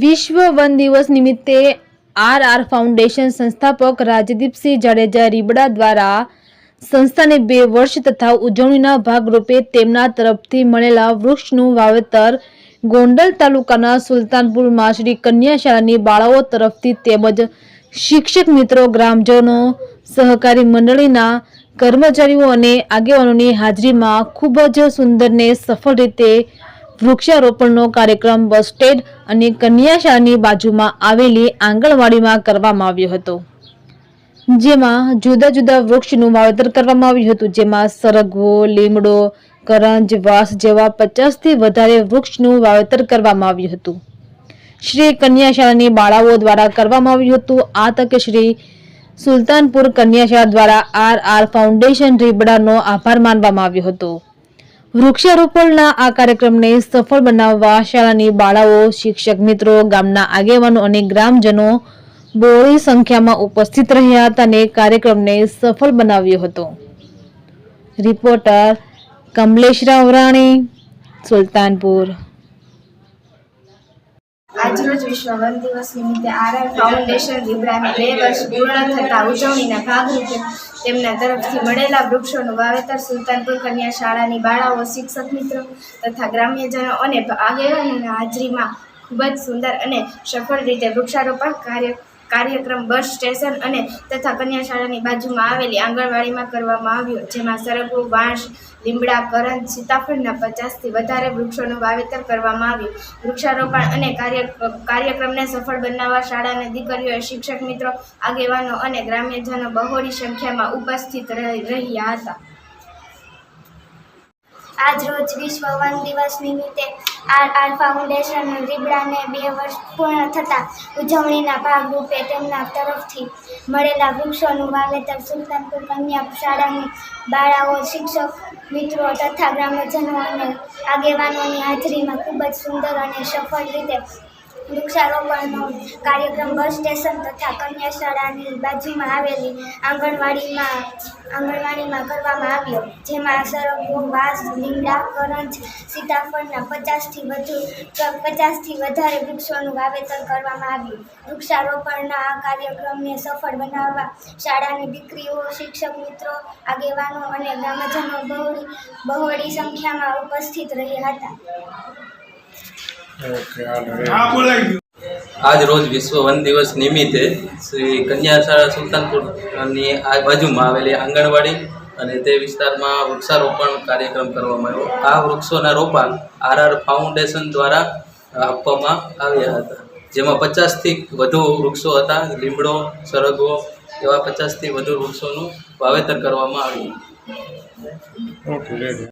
વિશ્વ વન દિવસ નિમિત્તે આર ફાઉન્ડેશન સંસ્થાપક રાજદીપસિંહ જાડેજા રીબડા દ્વારા સંસ્થાને 2 વર્ષ તથા ઉજવણીના ભાગરૂપે તેમના તરફથી મળેલા વૃક્ષનું વાવેતર ગોંડલ તાલુકાના સુલતાનપુરમાં શ્રી કન્યા શાળાની બાળાઓ તરફથી તેમજ શિક્ષક મિત્રો, ગ્રામજનો, સહકારી મંડળીના કર્મચારીઓ અને આગેવાનોની હાજરીમાં ખૂબ જ સુંદર ને સફળ રીતે વૃક્ષારોપણનો કાર્યક્રમ બસ સ્ટેન્ડ અને કન્યા શાળાની બાજુમાં આવેલી આંગણવાડીમાં કરવામાં આવ્યો હતો, જેમાં જુદા જુદા વૃક્ષનું વાવેતર કરવામાં આવ્યું હતું, જેમાં સરગવો, લીમડો, કરંજ, વાંસ જેવા 50 થી વધારે વૃક્ષનું વાવેતર કરવામાં આવ્યું હતું. શ્રી કન્યા શાળાની બાળાઓ દ્વારા કરવામાં આવ્યું હતું. આ તકે શ્રી સુલતાનપુર કન્યા શાળા દ્વારા આર ફાઉન્ડેશન રીબડાનો આભાર માનવામાં આવ્યો હતો. વૃક્ષારોપણના આ કાર્યક્રમને સફળ બનાવવા શાળાની બાળાઓ, શિક્ષક મિત્રો, ગામના આગેવાનો અને ગ્રામજનો બહોળી સંખ્યામાં ઉપસ્થિત રહ્યા હતા અને કાર્યક્રમને સફળ બનાવ્યો હતો. રિપોર્ટર કમલેશ રાવરાણી, સુલતાનપુર. આજરોજ વિશ્વ વન દિવસ નિમિત્તે આર ફાઉન્ડેશન રીબડાને 2 વર્ષ પૂર્ણ થતા ઉજવણીના ભાગરૂપે તેમના તરફથી મળેલા વૃક્ષોનું વાવેતર સુલતાનપુર કન્યા શાળાની બાળાઓ, શિક્ષક મિત્રો તથા ગ્રામ્યજનો અને આગેવાનોના હાજરીમાં ખૂબ જ સુંદર અને સફળ રીતે વૃક્ષારોપણ કાર્યક્રમ બસ સ્ટેશન અને તથા કન્યા શાળાની બાજુમાં આવેલી આંગણવાડીમાં કરવામાં આવ્યો, જેમાં સરગવો, વાંસ, લીમડા, કરંજ, સીતાફળના 50 થી વધારે વૃક્ષોનું વાવેતર કરવામાં આવ્યું. વૃક્ષારોપણ અને કાર્યક્રમને સફળ બનાવવા શાળાના દીકરીઓ, શિક્ષક મિત્રો, આગેવાનો અને ગ્રામ્યજનો બહોળી સંખ્યામાં ઉપસ્થિત રહ્યા હતા. આજ રોજ વિશ્વ વન દિવસ નિમિત્તે આર ફાઉન્ડેશન રીબડાને 2 વર્ષ પૂર્ણ થતા ઉજવણીના ભાગરૂપે તેમના તરફથી મળેલા વૃક્ષોનું વાવેતર સુલતાનપુર કન્યા શાળાની બાળાઓ, શિક્ષક મિત્રો તથા ગ્રામજનો અને આગેવાનોની હાજરીમાં ખૂબ જ સુંદર અને સફળ રીતે વૃક્ષારોપણનો કાર્યક્રમ બસ સ્ટેશન તથા કન્યા શાળાની બાજુમાં આવેલી આંગણવાડીમાં કરવામાં આવ્યો, જેમાં સરગવો, વાંસ, લીમડા, કરંજ, સીતાફળના 50 થી વધારે વૃક્ષોનું વાવેતર કરવામાં આવ્યું. વૃક્ષારોપણના આ કાર્યક્રમને સફળ બનાવવા શાળાની દીકરીઓ, શિક્ષક મિત્રો, આગેવાનો અને ગ્રામજનો બહોળી સંખ્યામાં ઉપસ્થિત રહ્યા હતા. આજ રોજ વિશ્વ વન દિવસ નિમિત્તે શ્રી કન્યા શાળા સુલતાનપુરની આ બાજુમાં આવેલી આંગણવાડી અને તે વિસ્તારમાં વૃક્ષારોપણ કાર્યક્રમ કરવામાં આવ્યો. આ વૃક્ષોના રોપા આર ફાઉન્ડેશન દ્વારા આપવામાં આવ્યા હતા, જેમાં 50 થી વધુ વૃક્ષો હતા. લીમડો, સરગવો એવા 50 થી વધુ વૃક્ષોનું વાવેતર કરવામાં આવ્યું.